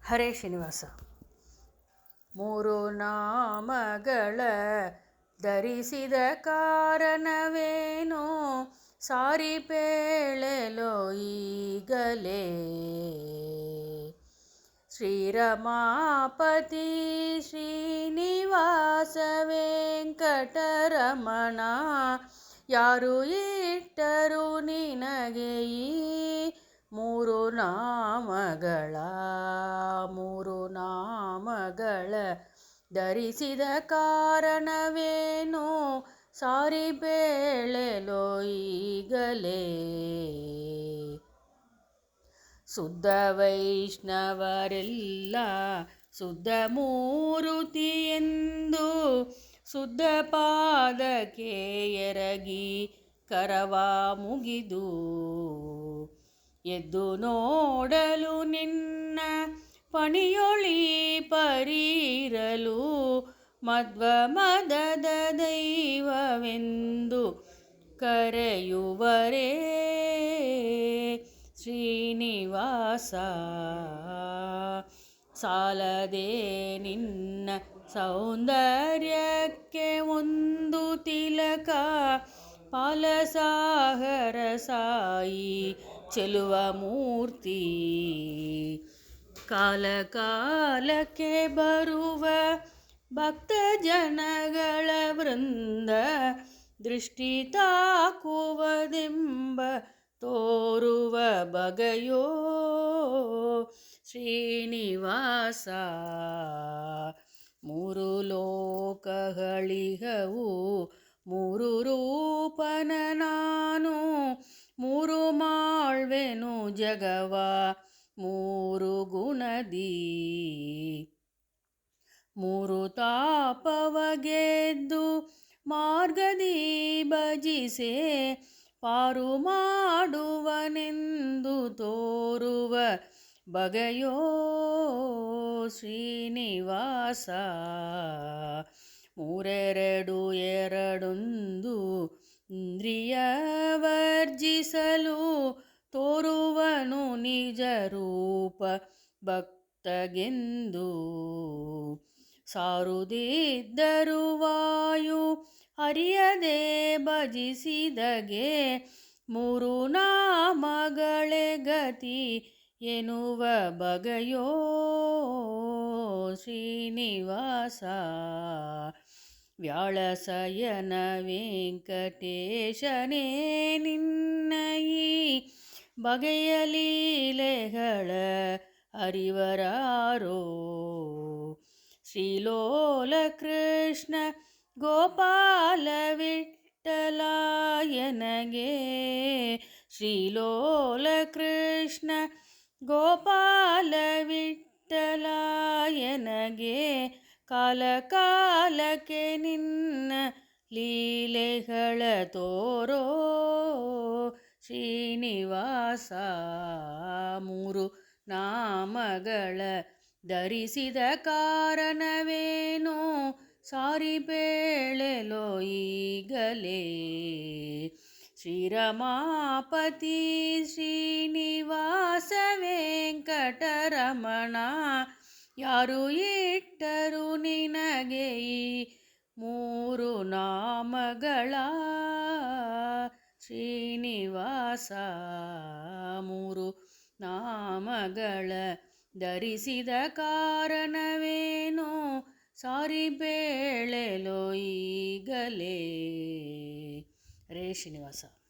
ಹರೇ ಶ್ರೀನಿವಾಸ. ಮೂರು ನಾಮಗಳ ಧರಿಸಿದ ಕಾರಣವೇನು ಸಾರಿಪೇಳೆಲೋ ಈಗಲೇ. ಶ್ರೀರಮಾಪತಿ ಶ್ರೀನಿವಾಸ ವೆಂಕಟರಮಣ, ಯಾರು ಇಟ್ಟರು ನಿನಗೆ ಈ ಮೂರು ನಾಮಗಳ ಧರಿಸಿದ ಕಾರಣವೇನು ಸಾರಿಪೇಳೆಲೋ ಈಗಲೇ. ಶುದ್ಧ ವೈಷ್ಣವರೆಲ್ಲ ಶುದ್ಧ ಮೂರುತಿ ಎಂದು ಶುದ್ಧ ಪಾದಕ್ಕೆ ಎರಗಿ ಕರವ ಮುಗಿದು ಎದ್ದು ನೋಡಲು ನಿನ್ನ ಪಣಿಯೊಳಿ ಪರಿರಲು ಮಧ್ವ ಮದದ ದೈವವೆಂದು ಕರೆಯುವರೇ ಶ್ರೀನಿವಾಸ. ಸಾಲದೆ ನಿನ್ನ ಸೌಂದರ್ಯಕ್ಕೆ ಒಂದು ತಿಲಕ, ಪಾಲಸಾಗರ ಸಾಯಿ ಚೆಲುವ ಮೂರ್ತಿ. ಕಾಲ ಕಾಲಕ್ಕೆ ಬರುವ ಭಕ್ತ ಜನಗಳ ವೃಂದ ದೃಷ್ಟಿ ತಾಕುವುದೆಂಬ ತೋರುವ ಬಗೆಯೋ ಶ್ರೀನಿವಾಸ. ಮೂರು ಲೋಕಗಳಿಗವು ಮೂರು ರೂಪನ ನಾನು, ಮೂರು ಮಾಳ್ವೆನು ಜಗವ ಮೂರು ಗುಣದಿ. ಮೂರು ತಾಪವ ಗೆದ್ದು ಮಾರ್ಗದಿ ಭಜಿಸೆ ಪಾರು ಮಾಡುವನೆಂದು ತೋರುವ ಬಗೆಯೋ ಶ್ರೀನಿವಾಸ. ಮೂರೆರಡು ಎರಡೊಂದು ಇಂದ್ರಿಯ ವರ್ಜಿಸಲು ತೋರುವನು ನಿಜ ರೂಪ ಭಕ್ತಗೆಂದು. ಸಾರುದಿದ್ದರು ವಾಯು ಅರಿಯದೆ ಭಜಿಸಿದಗೆ ಮೂರು ನಾಮಗಳೇ ಗತಿ ಎನ್ನುವ ಬಗೆಯೋ ಶ್ರೀನಿವಾಸ. ವ್ಯಾಳಸಯನ ವೆಂಕಟೇಶನೇ ನಿನ್ನ ಈ ಬಗೆಯ ಲೀಲೆಗಳ ಅರಿವರಾರೋ. ಶ್ರೀಲೋಲ ಕೃಷ್ಣ ಗೋಪಾಲ ವಿಠ್ಠಲಾಯನಗೆ, ಶ್ರೀಲೋಲ ಕೃಷ್ಣ ಗೋಪಾಲ ವಿಠ್ಠಲಾಯನಗೆ, ಕಾಲ ಕಾಲಕ್ಕೆ ನಿನ್ನ ಲೀಲೆಗಳ ತೋರೋ ಶ್ರೀನಿವಾಸ. ಮೂರು ನಾಮಗಳ ಧರಿಸಿದ ಕಾರಣವೇನು ಸಾರಿಪೇಳೆಲೋ ಈಗಲೇ. ಶ್ರೀರಮಾಪತಿ ಶ್ರೀನಿವಾಸ ವೆಂಕಟರಮಣ, ಯಾರು ಇಟ್ಟರು ನಿನಗೆ ಈ ಮೂರು ನಾಮಗಳ ಶ್ರೀನಿವಾಸ. ಮೂರು ನಾಮಗಳ ಧರಿಸಿದ ಕಾರಣವೇನು ಸಾರಿಪೇಳೆಲೋ ಈಗಲೇ. ಹರೇ ಶ್ರೀನಿವಾಸ.